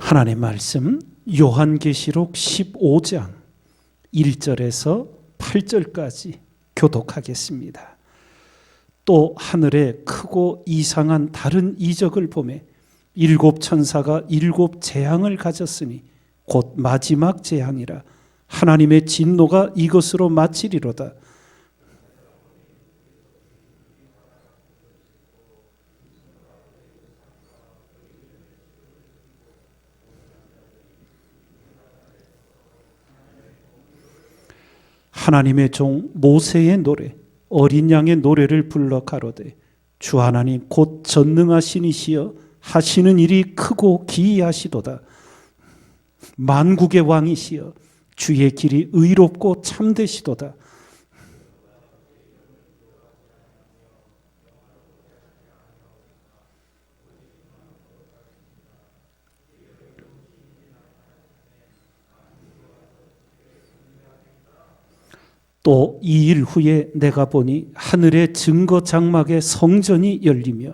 하나님의 말씀 요한계시록 15장 1절에서 8절까지 교독하겠습니다. 또 하늘에 크고 이상한 다른 이적을 보매 일곱 천사가 일곱 재앙을 가졌으니 곧 마지막 재앙이라. 하나님의 진노가 이것으로 마치리로다. 하나님의 종 모세의 노래 어린 양의 노래를 불러 가로되 주 하나님 곧 전능하신 이시여 하시는 일이 크고 기이하시도다. 만국의 왕이시여 주의 길이 의롭고 참되시도다. 또 2일 후에 내가 보니 하늘의 증거 장막의 성전이 열리며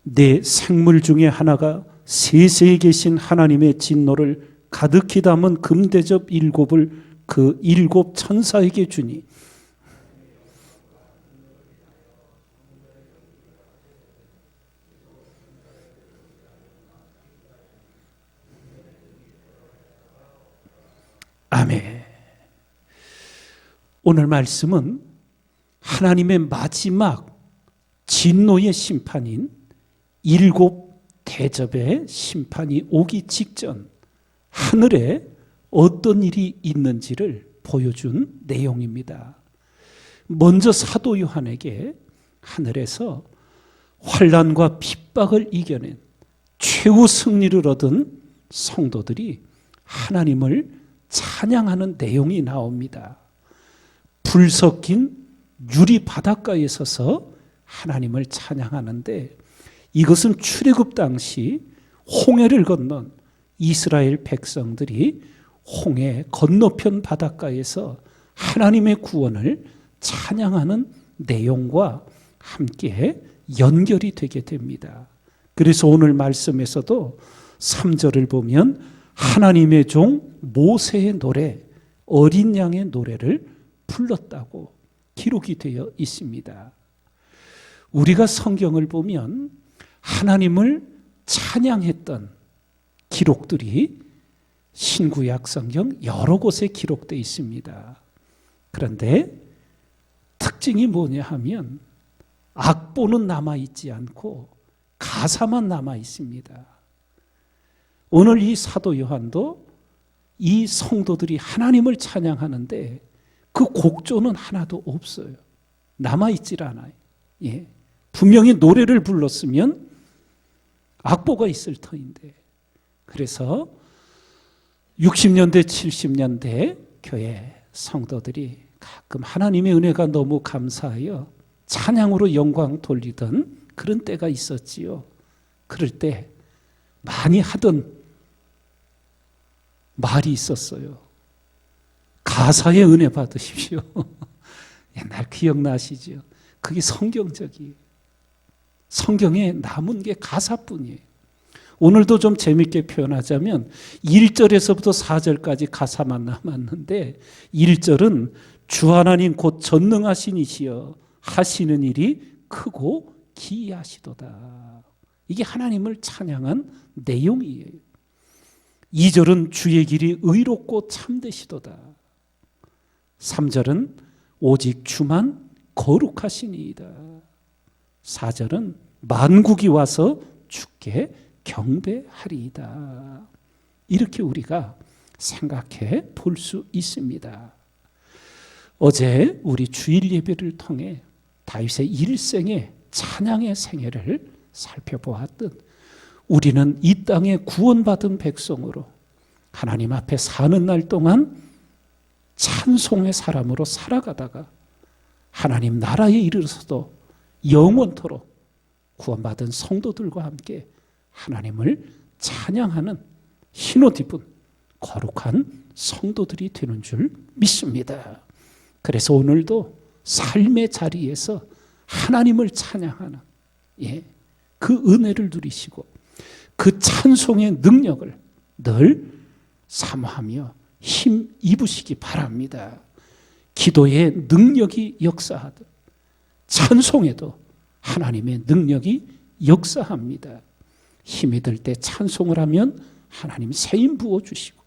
네 생물 중에 하나가 세세에 계신 하나님의 진노를 가득히 담은 금대접 일곱을 그 일곱 천사에게 주니 아멘. 오늘 말씀은 하나님의 마지막 진노의 심판인 일곱 대접의 심판이 오기 직전 하늘에 어떤 일이 있는지를 보여준 내용입니다. 먼저 사도 요한에게 하늘에서 환난과 핍박을 이겨낸 최후 승리를 얻은 성도들이 하나님을 찬양하는 내용이 나옵니다. 불 섞인 유리 바닷가에 서서 하나님을 찬양하는데 이것은 출애굽 당시 홍해를 건넌 이스라엘 백성들이 홍해 건너편 바닷가에서 하나님의 구원을 찬양하는 내용과 함께 연결이 되게 됩니다. 그래서 오늘 말씀에서도 3절을 보면 하나님의 종 모세의 노래, 어린 양의 노래를 불렀다고 기록이 되어 있습니다. 우리가 성경을 보면 하나님을 찬양했던 기록들이 신구약 성경 여러 곳에 기록되어 있습니다. 그런데 특징이 뭐냐 하면 악보는 남아있지 않고 가사만 남아있습니다. 오늘 이 사도 요한도 이 성도들이 하나님을 찬양하는데 그 곡조는 하나도 없어요. 남아있질 않아요. 예. 분명히 노래를 불렀으면 악보가 있을 터인데 그래서 60년대 70년대 교회 성도들이 가끔 하나님의 은혜가 너무 감사하여 찬양으로 영광 돌리던 그런 때가 있었지요. 그럴 때 많이 하던 말이 있었어요. 가사의 은혜 받으십시오. 옛날 기억나시죠? 그게 성경적이에요. 성경에 남은 게 가사뿐이에요. 오늘도 좀 재밌게 표현하자면 1절에서부터 4절까지 가사만 남았는데 1절은 주 하나님 곧 전능하신 이시여 하시는 일이 크고 기이하시도다. 이게 하나님을 찬양한 내용이에요. 2절은 주의 길이 의롭고 참되시도다. 3절은 오직 주만 거룩하시니이다. 4절은 만국이 와서 주께 경배하리이다. 이렇게 우리가 생각해 볼 수 있습니다. 어제 우리 주일 예배를 통해 다윗의 일생의 찬양의 생애를 살펴보았듯 우리는 이 땅에 구원받은 백성으로 하나님 앞에 사는 날 동안 찬송의 사람으로 살아가다가 하나님 나라에 이르러서도 영원토록 구원받은 성도들과 함께 하나님을 찬양하는 흰옷 입은 거룩한 성도들이 되는 줄 믿습니다. 그래서 오늘도 삶의 자리에서 하나님을 찬양하는 그 은혜를 누리시고 그 찬송의 능력을 늘 사모하며 힘 입으시기 바랍니다. 기도의 능력이 역사하듯 찬송에도 하나님의 능력이 역사합니다. 힘이 들 때 찬송을 하면 하나님 새힘 부어주시고,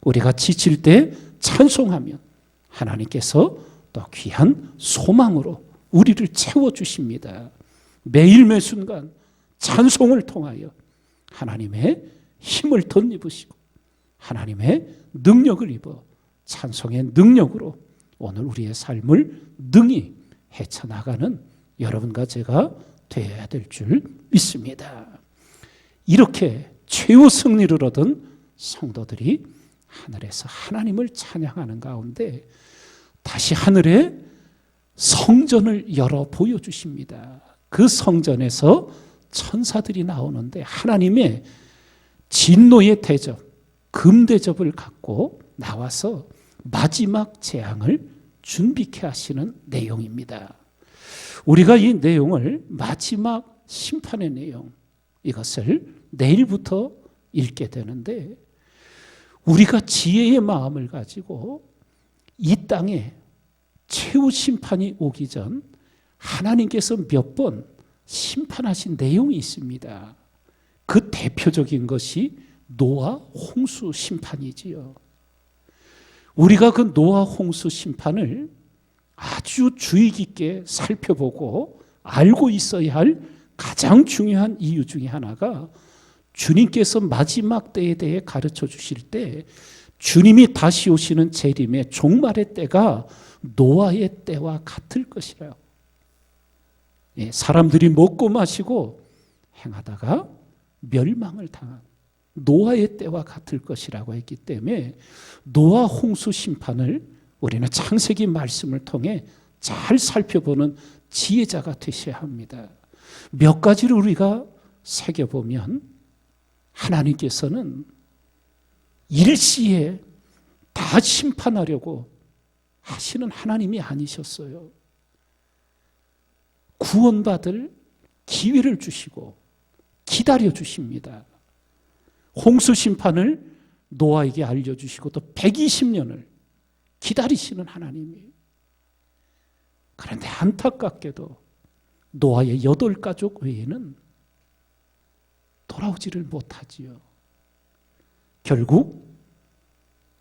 우리가 지칠 때 찬송하면 하나님께서 또 귀한 소망으로 우리를 채워주십니다. 매일 매 순간 찬송을 통하여 하나님의 힘을 덧입으시고 하나님의 능력을 입어 찬송의 능력으로 오늘 우리의 삶을 능히 헤쳐나가는 여러분과 제가 되어야 될 줄 믿습니다. 이렇게 최후 승리를 얻은 성도들이 하늘에서 하나님을 찬양하는 가운데 다시 하늘에 성전을 열어 보여주십니다. 그 성전에서 천사들이 나오는데 하나님의 진노의 대접, 금대접을 갖고 나와서 마지막 재앙을 준비케 하시는 내용입니다. 우리가 이 내용을 마지막 심판의 내용, 이것을 내일부터 읽게 되는데, 우리가 지혜의 마음을 가지고 이 땅에 최후 심판이 오기 전 하나님께서 몇 번 심판하신 내용이 있습니다. 그 대표적인 것이 노아 홍수 심판이지요. 우리가 그 노아 홍수 심판을 아주 주의 깊게 살펴보고 알고 있어야 할 가장 중요한 이유 중에 하나가, 주님께서 마지막 때에 대해 가르쳐 주실 때 주님이 다시 오시는 재림의 종말의 때가 노아의 때와 같을 것이라고. 사람들이 먹고 마시고 행하다가 멸망을 당한 노아의 때와 같을 것이라고 했기 때문에 노아 홍수 심판을 우리는 창세기 말씀을 통해 잘 살펴보는 지혜자가 되셔야 합니다. 몇 가지를 우리가 새겨보면 하나님께서는 일시에 다 심판하려고 하시는 하나님이 아니셨어요. 구원받을 기회를 주시고 기다려 주십니다. 홍수 심판을 노아에게 알려주시고 또 120년을 기다리시는 하나님이. 그런데 안타깝게도 노아의 8가족 외에는 돌아오지를 못하지요. 결국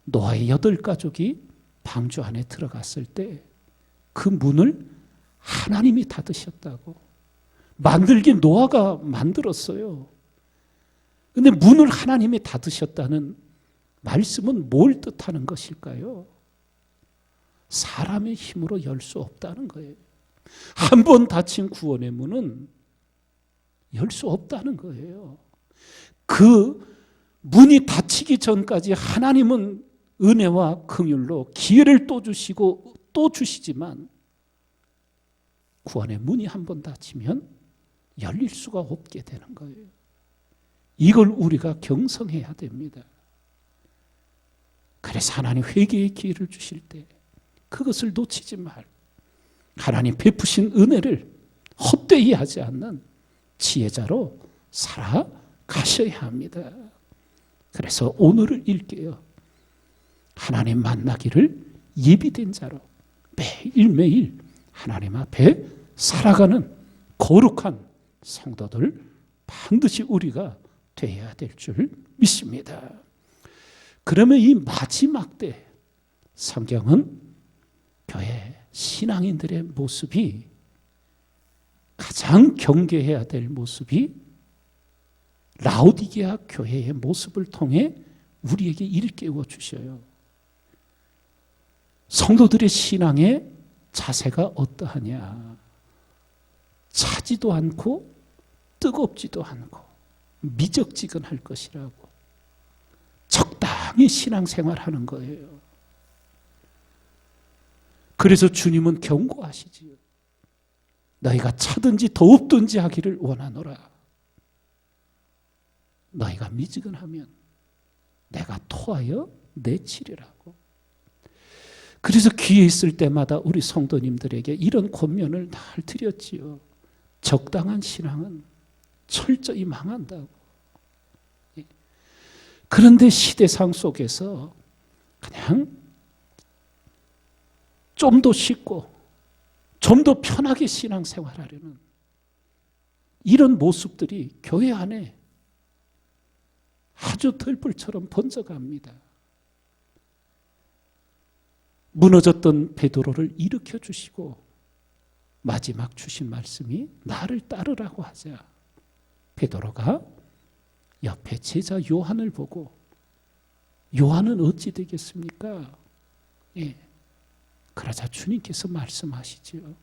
노아의 8가족이 방주 안에 들어갔을 때 그 문을 하나님이 닫으셨다고. 만들긴 노아가 만들었어요. 근데 문을 하나님이 닫으셨다는 말씀은 뭘 뜻하는 것일까요? 사람의 힘으로 열 수 없다는 거예요. 한 번 닫힌 구원의 문은 열 수 없다는 거예요. 그 문이 닫히기 전까지 하나님은 은혜와 긍휼로 기회를 또 주시고 또 주시지만, 구원의 문이 한 번 닫히면 열릴 수가 없게 되는 거예요. 이걸 우리가 경성해야 됩니다. 그래서 하나님 회개의 기회를 주실 때 그것을 놓치지 말고 하나님 베푸신 은혜를 헛되이 하지 않는 지혜자로 살아가셔야 합니다. 그래서 오늘을 읽게요. 하나님 만나기를 예비된 자로 매일매일 하나님 앞에 살아가는 거룩한 성도들 반드시 우리가 되어야 될 줄 믿습니다. 그러면 이 마지막 때 성경은 교회 신앙인들의 모습이, 가장 경계해야 될 모습이 라오디게아 교회의 모습을 통해 우리에게 일깨워 주셔요. 성도들의 신앙의 자세가 어떠하냐? 차지도 않고 뜨겁지도 않고 미적지근할 것이라고. 적당히 신앙생활하는 거예요. 그래서 주님은 경고하시지요. 너희가 차든지 더웁든지 하기를 원하노라. 너희가 미지근하면 내가 토하여 내치리라고. 그래서 기회 있을 때마다 우리 성도님들에게 이런 권면을 늘 드렸지요. 적당한 신앙은 철저히 망한다고. 그런데 시대상 속에서 그냥 좀 더 쉽고 좀 더 편하게 신앙생활하려는 이런 모습들이 교회 안에 아주 들불처럼 번져갑니다. 무너졌던 베드로를 일으켜 주시고 마지막 주신 말씀이 나를 따르라고 하자 베드로가 옆에 제자 요한을 보고 요한은 어찌 되겠습니까? 예. 그러자 주님께서 말씀하시죠.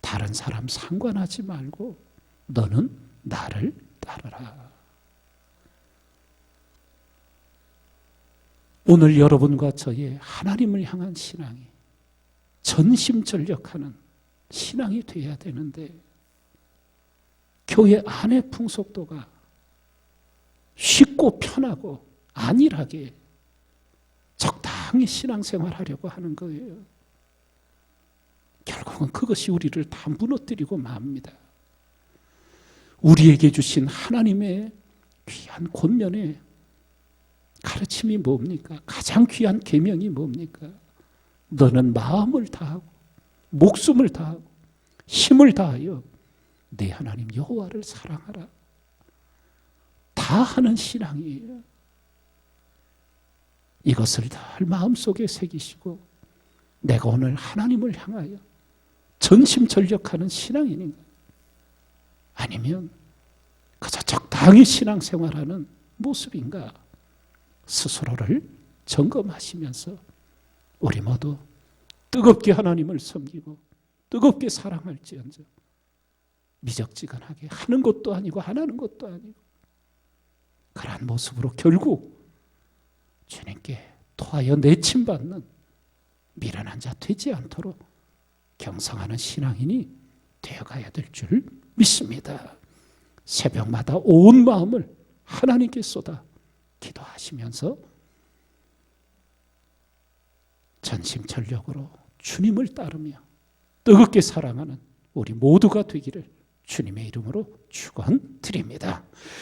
다른 사람 상관하지 말고 너는 나를 따르라. 오늘 여러분과 저의 하나님을 향한 신앙이 전심전력하는 신앙이 되어야 되는데 교회 안의 풍속도가 쉽고 편하고 안일하게 적당히 신앙생활하려고 하는 거예요. 결국은 그것이 우리를 다 무너뜨리고 맙니다. 우리에게 주신 하나님의 귀한 권면의 가르침이 뭡니까? 가장 귀한 계명이 뭡니까? 너는 마음을 다하고 목숨을 다하고 힘을 다하여 내 하나님 여호와를 사랑하라. 다 하는 신앙이에요. 이것을 늘 마음속에 새기시고 내가 오늘 하나님을 향하여 전심전력하는 신앙인인가? 아니면 그저 적당히 신앙생활하는 모습인가? 스스로를 점검하시면서 우리 모두 뜨겁게 하나님을 섬기고 뜨겁게 사랑할지언정 미적지근하게 하는 것도 아니고 안 하는 것도 아니고 그러한 모습으로 결국 주님께 토하여 내침받는 미련한 자 되지 않도록 경성하는 신앙인이 되어가야 될 줄 믿습니다. 새벽마다 온 마음을 하나님께 쏟아 기도하시면서 전심전력으로 주님을 따르며 뜨겁게 사랑하는 우리 모두가 되기를 주님의 이름으로 축원드립니다.